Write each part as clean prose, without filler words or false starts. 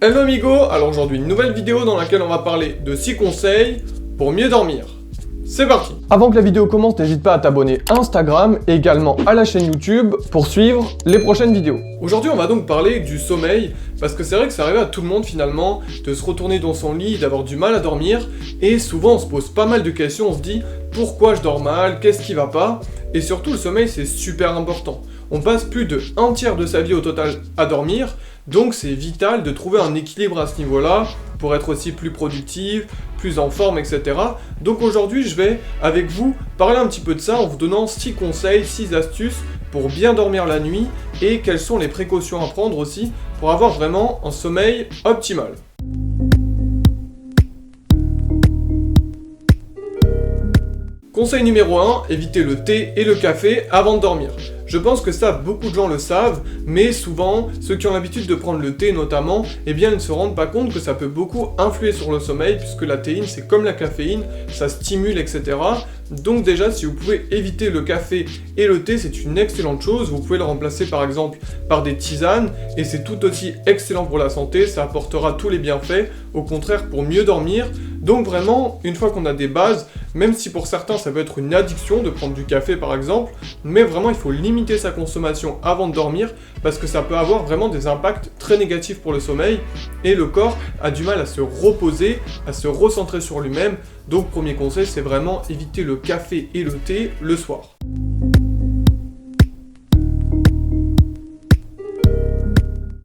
Hello amigo, alors aujourd'hui une nouvelle vidéo dans laquelle on va parler de 6 conseils pour mieux dormir. C'est parti! Avant que la vidéo commence, n'hésite pas à t'abonner à Instagram et également à la chaîne YouTube pour suivre les prochaines vidéos. Aujourd'hui on va donc parler du sommeil, parce que c'est vrai que ça arrive à tout le monde finalement de se retourner dans son lit, d'avoir du mal à dormir, et souvent on se pose pas mal de questions, on se dit pourquoi je dors mal, qu'est-ce qui va pas, et surtout le sommeil c'est super important. On passe plus de 1/3 de sa vie au total à dormir, donc c'est vital de trouver un équilibre à ce niveau-là pour être aussi plus productive, plus en forme, etc. Donc aujourd'hui, je vais avec vous parler un petit peu de ça en vous donnant 6 conseils, 6 astuces pour bien dormir la nuit et quelles sont les précautions à prendre aussi pour avoir vraiment un sommeil optimal. Conseil numéro 1, évitez le thé et le café avant de dormir. Je pense que ça, beaucoup de gens le savent, mais souvent, ceux qui ont l'habitude de prendre le thé notamment, eh bien, ils ne se rendent pas compte que ça peut beaucoup influer sur le sommeil, puisque la théine, c'est comme la caféine, ça stimule, etc. Donc déjà, si vous pouvez éviter le café et le thé, c'est une excellente chose. Vous pouvez le remplacer par exemple par des tisanes, et c'est tout aussi excellent pour la santé, ça apportera tous les bienfaits, au contraire pour mieux dormir. Donc vraiment, une fois qu'on a des bases, même si pour certains ça peut être une addiction de prendre du café par exemple, mais vraiment il faut limiter sa consommation avant de dormir parce que ça peut avoir vraiment des impacts très négatifs pour le sommeil et le corps a du mal à se reposer, à se recentrer sur lui-même. Donc premier conseil, c'est vraiment éviter le café et le thé le soir.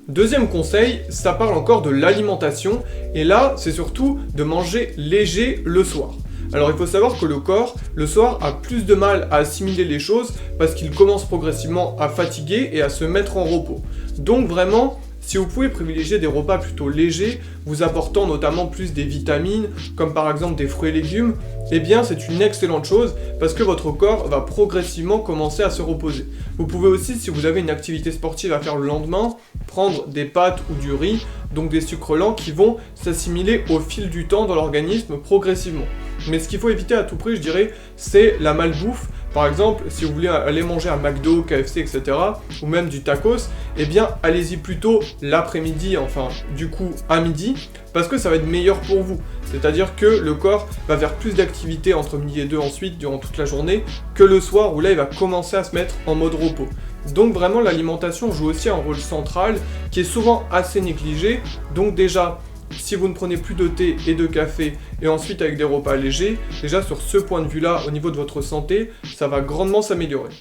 Deuxième conseil, ça parle encore de l'alimentation, et là, c'est surtout de manger léger le soir. Alors il faut savoir que le corps, le soir, a plus de mal à assimiler les choses parce qu'il commence progressivement à fatiguer et à se mettre en repos. Donc vraiment, si vous pouvez privilégier des repas plutôt légers, vous apportant notamment plus des vitamines, comme par exemple des fruits et légumes, eh bien c'est une excellente chose parce que votre corps va progressivement commencer à se reposer. Vous pouvez aussi, si vous avez une activité sportive à faire le lendemain, prendre des pâtes ou du riz, donc des sucres lents qui vont s'assimiler au fil du temps dans l'organisme progressivement. Mais ce qu'il faut éviter à tout prix, je dirais, c'est la malbouffe. Par exemple, si vous voulez aller manger un McDo, KFC, etc., ou même du tacos, eh bien, allez-y plutôt l'après-midi, enfin, du coup, à midi, parce que ça va être meilleur pour vous. C'est-à-dire que le corps va faire plus d'activité entre midi et 2 ensuite, durant toute la journée, que le soir, où là, il va commencer à se mettre en mode repos. Donc vraiment, l'alimentation joue aussi un rôle central, qui est souvent assez négligé. Donc déjà, si vous ne prenez plus de thé et de café, et ensuite avec des repas légers, déjà sur ce point de vue-là, au niveau de votre santé, ça va grandement s'améliorer.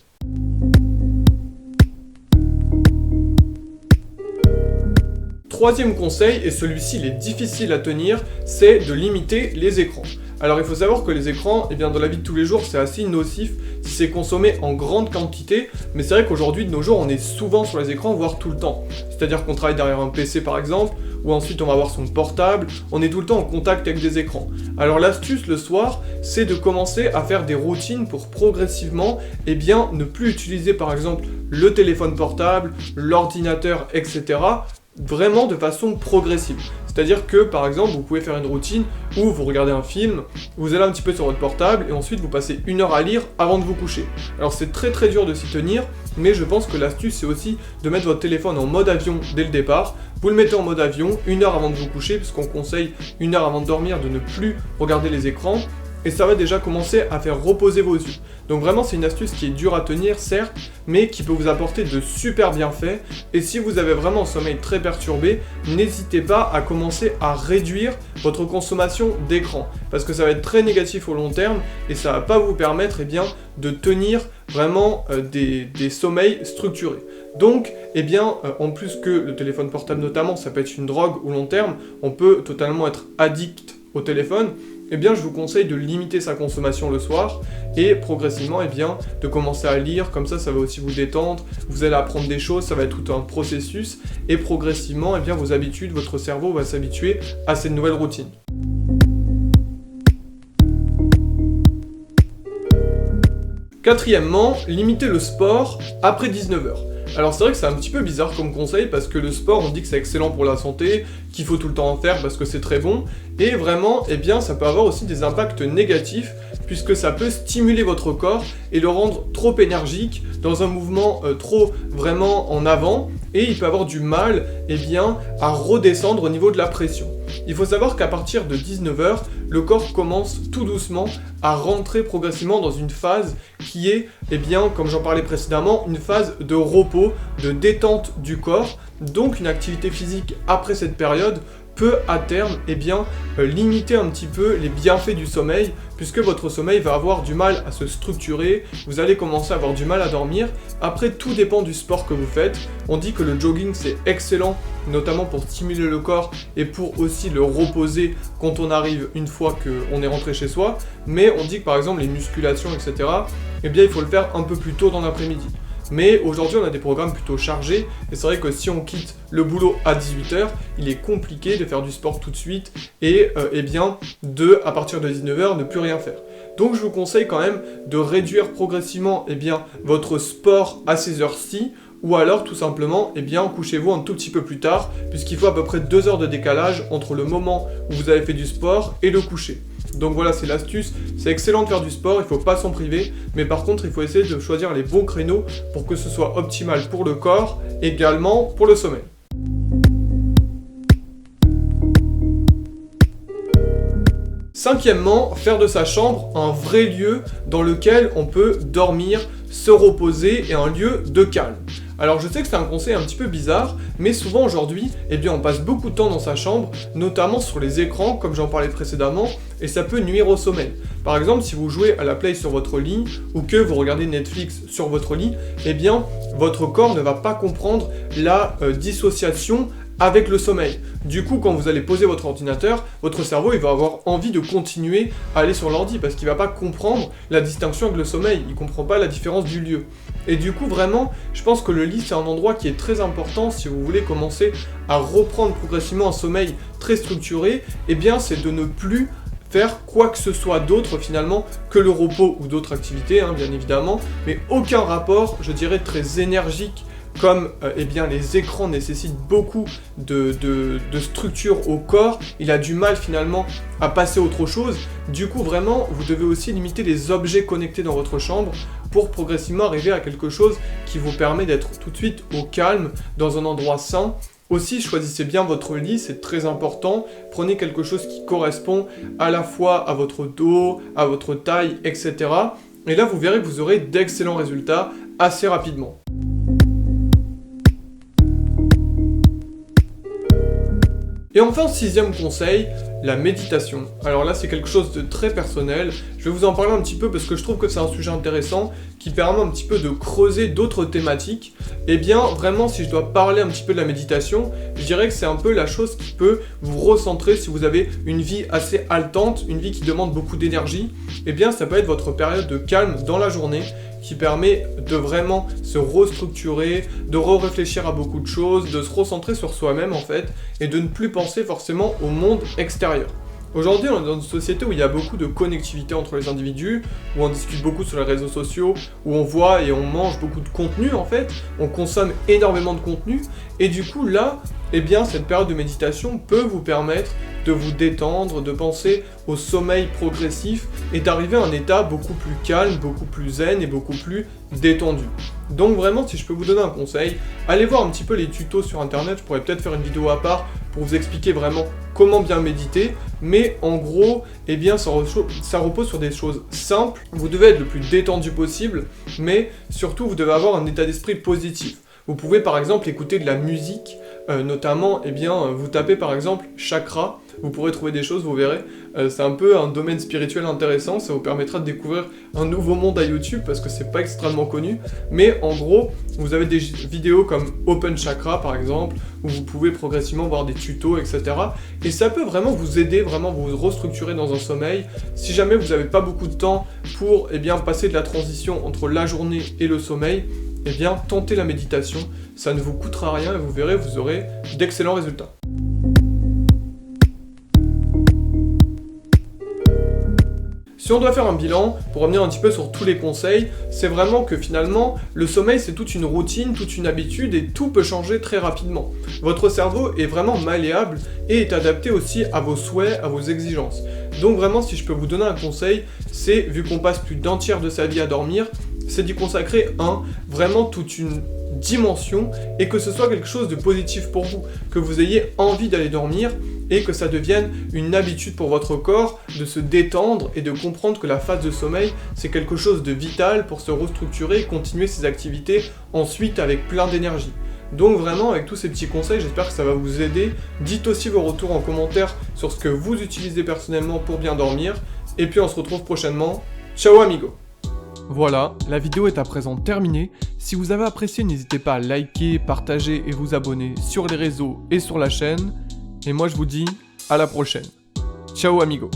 Troisième conseil, et celui-ci il est difficile à tenir, c'est de limiter les écrans. Alors il faut savoir que les écrans, eh bien, dans la vie de tous les jours, c'est assez nocif si c'est consommé en grande quantité, mais c'est vrai qu'aujourd'hui, de nos jours, on est souvent sur les écrans, voire tout le temps. C'est-à-dire qu'on travaille derrière un PC par exemple, ou ensuite on va avoir son portable, on est tout le temps en contact avec des écrans. Alors l'astuce le soir, c'est de commencer à faire des routines pour progressivement, eh bien, ne plus utiliser par exemple le téléphone portable, l'ordinateur, etc., vraiment de façon progressive. C'est-à-dire que, par exemple, vous pouvez faire une routine où vous regardez un film, vous allez un petit peu sur votre portable et ensuite vous passez 1 heure à lire avant de vous coucher. Alors c'est très très dur de s'y tenir, mais je pense que l'astuce c'est aussi de mettre votre téléphone en mode avion dès le départ. Vous le mettez en mode avion 1 heure avant de vous coucher, puisqu'on conseille 1 heure avant de dormir de ne plus regarder les écrans. Et ça va déjà commencer à faire reposer vos yeux. Donc vraiment c'est une astuce qui est dure à tenir certes, mais qui peut vous apporter de super bienfaits. Et si vous avez vraiment un sommeil très perturbé, n'hésitez pas à commencer à réduire votre consommation d'écran. Parce que ça va être très négatif au long terme et ça va pas vous permettre de tenir vraiment des sommeils structurés. Donc, en plus que le téléphone portable notamment, ça peut être une drogue au long terme, on peut totalement être addict au téléphone. Je vous conseille de limiter sa consommation le soir et progressivement de commencer à lire, comme ça va aussi vous détendre, vous allez apprendre des choses, ça va être tout un processus et progressivement vos habitudes, votre cerveau va s'habituer à cette nouvelle routine. Quatrièmement, limitez le sport après 19h. Alors c'est vrai que c'est un petit peu bizarre comme conseil parce que le sport on dit que c'est excellent pour la santé, qu'il faut tout le temps en faire parce que c'est très bon, et vraiment ça peut avoir aussi des impacts négatifs puisque ça peut stimuler votre corps et le rendre trop énergique dans un mouvement trop vraiment en avant, et il peut avoir du mal à redescendre au niveau de la pression. Il faut savoir qu'à partir de 19h, le corps commence tout doucement à rentrer progressivement dans une phase qui est, comme j'en parlais précédemment, une phase de repos, de détente du corps. Donc une activité physique après cette période peut à terme limiter un petit peu les bienfaits du sommeil, puisque votre sommeil va avoir du mal à se structurer, vous allez commencer à avoir du mal à dormir. Après, tout dépend du sport que vous faites. On dit que le jogging c'est excellent, notamment pour stimuler le corps et pour aussi le reposer quand on arrive une fois qu'on est rentré chez soi, mais on dit que par exemple les musculations, etc., il faut le faire un peu plus tôt dans l'après-midi. Mais aujourd'hui, on a des programmes plutôt chargés, et c'est vrai que si on quitte le boulot à 18h, il est compliqué de faire du sport tout de suite, et à partir de 19h, ne plus rien faire. Donc je vous conseille quand même de réduire progressivement votre sport à ces heures-ci, ou alors tout simplement, couchez-vous un tout petit peu plus tard, puisqu'il faut à peu près 2 heures de décalage entre le moment où vous avez fait du sport et le coucher. Donc voilà, c'est l'astuce, c'est excellent de faire du sport, il ne faut pas s'en priver, mais par contre il faut essayer de choisir les bons créneaux pour que ce soit optimal pour le corps, également pour le sommeil. Cinquièmement, faire de sa chambre un vrai lieu dans lequel on peut dormir, se reposer et un lieu de calme. Alors je sais que c'est un conseil un petit peu bizarre, mais souvent aujourd'hui, on passe beaucoup de temps dans sa chambre, notamment sur les écrans, comme j'en parlais précédemment, et ça peut nuire au sommeil. Par exemple, si vous jouez à la Play sur votre lit, ou que vous regardez Netflix sur votre lit, votre corps ne va pas comprendre la dissociation avec le sommeil. Du coup, quand vous allez poser votre ordinateur, votre cerveau il va avoir envie de continuer à aller sur l'ordi parce qu'il va pas comprendre la distinction avec le sommeil, il comprend pas la différence du lieu. Et du coup, vraiment, je pense que le lit c'est un endroit qui est très important si vous voulez commencer à reprendre progressivement un sommeil très structuré, c'est de ne plus faire quoi que ce soit d'autre finalement que le repos ou d'autres activités, bien évidemment, mais aucun rapport, je dirais, très énergique. Comme les écrans nécessitent beaucoup de structure au corps, il a du mal finalement à passer à autre chose. Du coup, vraiment, vous devez aussi limiter les objets connectés dans votre chambre pour progressivement arriver à quelque chose qui vous permet d'être tout de suite au calme, dans un endroit sain. Aussi, choisissez bien votre lit, c'est très important. Prenez quelque chose qui correspond à la fois à votre dos, à votre taille, etc. Et là, vous verrez que vous aurez d'excellents résultats assez rapidement. Et enfin, 6e conseil, la méditation. Alors là, c'est quelque chose de très personnel. Je vais vous en parler un petit peu parce que je trouve que c'est un sujet intéressant qui permet un petit peu de creuser d'autres thématiques. Vraiment, si je dois parler un petit peu de la méditation, je dirais que c'est un peu la chose qui peut vous recentrer si vous avez une vie assez haletante, une vie qui demande beaucoup d'énergie. Ça peut être votre période de calme dans la journée qui permet de vraiment se restructurer, de réfléchir à beaucoup de choses, de se recentrer sur soi-même en fait, et de ne plus penser forcément au monde extérieur. Aujourd'hui, on est dans une société où il y a beaucoup de connectivité entre les individus, où on discute beaucoup sur les réseaux sociaux, où on voit et on mange beaucoup de contenu en fait, on consomme énormément de contenu, et du coup là, cette période de méditation peut vous permettre de vous détendre, de penser au sommeil progressif et d'arriver à un état beaucoup plus calme, beaucoup plus zen et beaucoup plus détendu. Donc vraiment, si je peux vous donner un conseil, allez voir un petit peu les tutos sur internet, je pourrais peut-être faire une vidéo à part pour vous expliquer vraiment comment bien méditer, mais en gros, ça repose sur des choses simples, vous devez être le plus détendu possible, mais surtout vous devez avoir un état d'esprit positif. Vous pouvez par exemple écouter de la musique, notamment, vous tapez par exemple chakra, vous pourrez trouver des choses, vous verrez. C'est un peu un domaine spirituel intéressant, ça vous permettra de découvrir un nouveau monde à YouTube parce que c'est pas extrêmement connu. Mais en gros, vous avez des vidéos comme Open Chakra par exemple, où vous pouvez progressivement voir des tutos, etc. Et ça peut vraiment vous aider, vraiment vous restructurer dans un sommeil. Si jamais vous n'avez pas beaucoup de temps pour passer de la transition entre la journée et le sommeil, tentez la méditation, ça ne vous coûtera rien et vous verrez, vous aurez d'excellents résultats. Si on doit faire un bilan, pour revenir un petit peu sur tous les conseils, c'est vraiment que finalement, le sommeil c'est toute une routine, toute une habitude et tout peut changer très rapidement. Votre cerveau est vraiment malléable et est adapté aussi à vos souhaits, à vos exigences. Donc vraiment, si je peux vous donner un conseil, c'est, vu qu'on passe plus d'un tiers de sa vie à dormir, c'est d'y consacrer vraiment toute une dimension et que ce soit quelque chose de positif pour vous, que vous ayez envie d'aller dormir et que ça devienne une habitude pour votre corps de se détendre et de comprendre que la phase de sommeil, c'est quelque chose de vital pour se restructurer et continuer ses activités ensuite avec plein d'énergie. Donc vraiment, avec tous ces petits conseils, j'espère que ça va vous aider. Dites aussi vos retours en commentaire sur ce que vous utilisez personnellement pour bien dormir. Et puis on se retrouve prochainement. Ciao amigo! Voilà, la vidéo est à présent terminée. Si vous avez apprécié, n'hésitez pas à liker, partager et vous abonner sur les réseaux et sur la chaîne. Et moi je vous dis à la prochaine. Ciao amigo!